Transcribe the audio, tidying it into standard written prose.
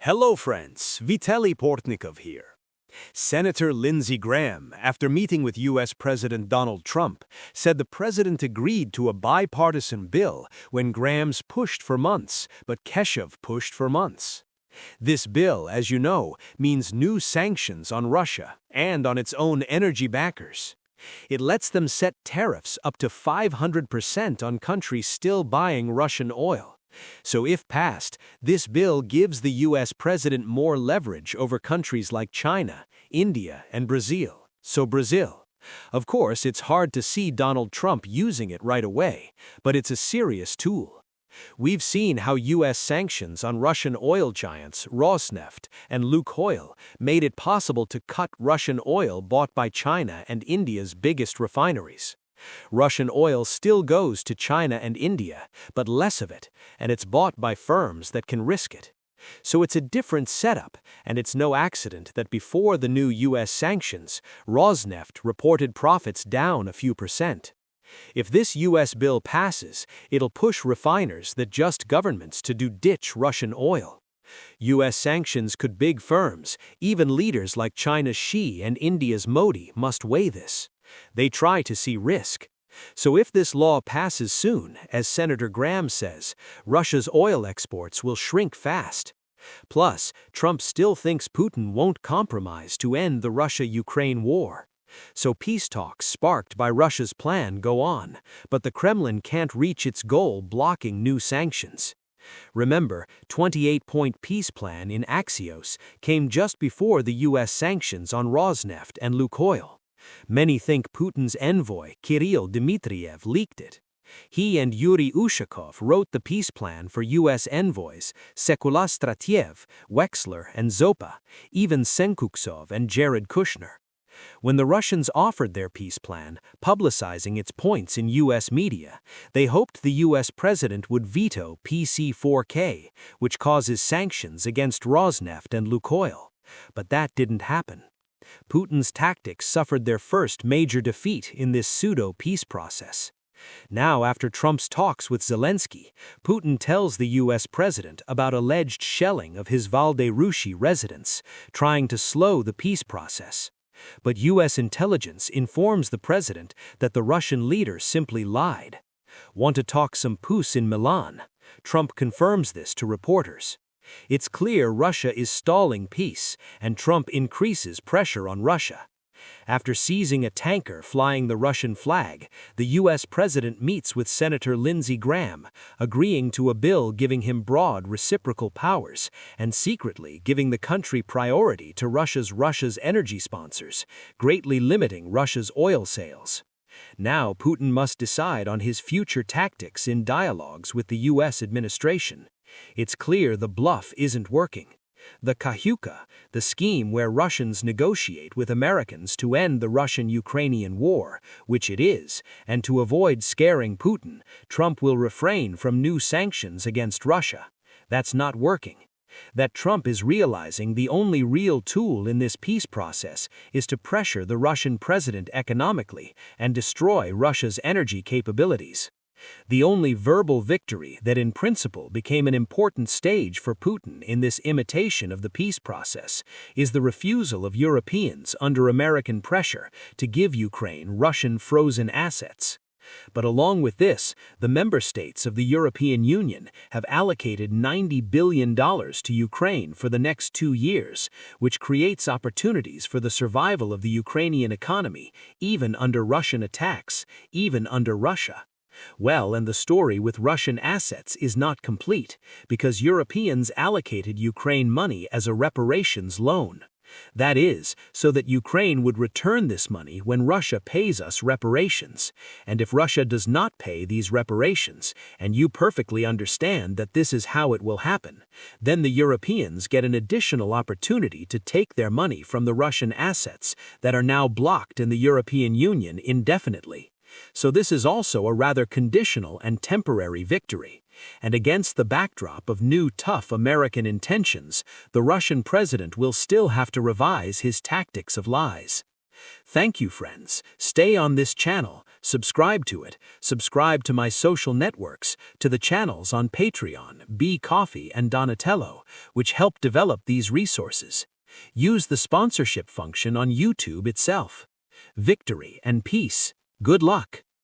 Hello friends, Vitaly Portnikov here. Senator Lindsey Graham, after meeting with U.S. President Donald Trump, said the president agreed to a bipartisan bill when Graham's pushed for months, but Keshev pushed for months. This bill, as you know, means new sanctions on Russia and on its own energy backers. It lets them set tariffs up to 500% on countries still buying Russian oil. So if passed, this bill gives the U.S. president more leverage over countries like China, India, and Brazil. So Brazil. Of course, it's hard to see Donald Trump using it right away, but it's a serious tool. We've seen how U.S. sanctions on Russian oil giants Rosneft and Lukoil made it possible to cut Russian oil bought by China and India's biggest refineries. Russian oil still goes to China and India, but less of it, and it's bought by firms that can risk it. So it's a different setup, and it's no accident that before the new U.S. sanctions, Rosneft reported profits down a few percent. If this U.S. bill passes, it'll push refiners that just governments to ditch Russian oil. U.S. sanctions could big firms, even leaders like China's Xi and India's Modi, must weigh this. They try to see risk. So if this law passes soon, as Senator Graham says, Russia's oil exports will shrink fast. Plus, Trump still thinks Putin won't compromise to end the Russia-Ukraine war. So peace talks sparked by Russia's plan go on, but the Kremlin can't reach its goal blocking new sanctions. Remember, 28-point peace plan in Axios came just before the U.S. sanctions on Rosneft and Lukoil. Many think Putin's envoy, Kirill Dmitriev, leaked it. He and Yuri Ushakov wrote the peace plan for U.S. envoys Sekula Stratiev, Wexler, and Zopa, even Senkuksov and Jared Kushner. When the Russians offered their peace plan, publicizing its points in U.S. media, they hoped the U.S. president would veto PC-4K, which causes sanctions against Rosneft and Lukoil. But that didn't happen. Putin's tactics suffered their first major defeat in this pseudo-peace process. Now, after Trump's talks with Zelensky, Putin tells the U.S. president about alleged shelling of his Valde-Rushi residence, trying to slow the peace process. But U.S. intelligence informs the president that the Russian leader simply lied. Want to talk some puss in Milan? Trump confirms this to reporters. It's clear Russia is stalling peace, and Trump increases pressure on Russia. After seizing a tanker flying the Russian flag, the U.S. president meets with Senator Lindsey Graham, agreeing to a bill giving him broad reciprocal powers and secretly giving the country priority to Russia's energy sponsors, greatly limiting Russia's oil sales. Now Putin must decide on his future tactics in dialogues with the U.S. administration. It's clear the bluff isn't working. The Kahyuka, the scheme where Russians negotiate with Americans to end the Russian-Ukrainian war, which it is, and to avoid scaring Putin, Trump will refrain from new sanctions against Russia. That's not working. That Trump is realizing the only real tool in this peace process is to pressure the Russian president economically and destroy Russia's energy capabilities. The only verbal victory that in principle became an important stage for Putin in this imitation of the peace process is the refusal of Europeans under American pressure to give Ukraine Russian frozen assets. But along with this, the member states of the European Union have allocated $90 billion to Ukraine for the next 2 years, which creates opportunities for the survival of the Ukrainian economy, even under Russian attacks, even under Russia. Well, and the story with Russian assets is not complete, because Europeans allocated Ukraine money as a reparations loan. That is, so that Ukraine would return this money when Russia pays us reparations. And if Russia does not pay these reparations, and you perfectly understand that this is how it will happen, then the Europeans get an additional opportunity to take their money from the Russian assets that are now blocked in the European Union indefinitely. So this is also a rather conditional and temporary victory. And against the backdrop of new tough American intentions, the Russian president will still have to revise his tactics of lies. Thank you, friends. Stay on this channel, subscribe to it, subscribe to my social networks, to the channels on Patreon, B Coffee and Donatello, which help develop these resources. Use the sponsorship function on YouTube itself. Victory and peace. Good luck.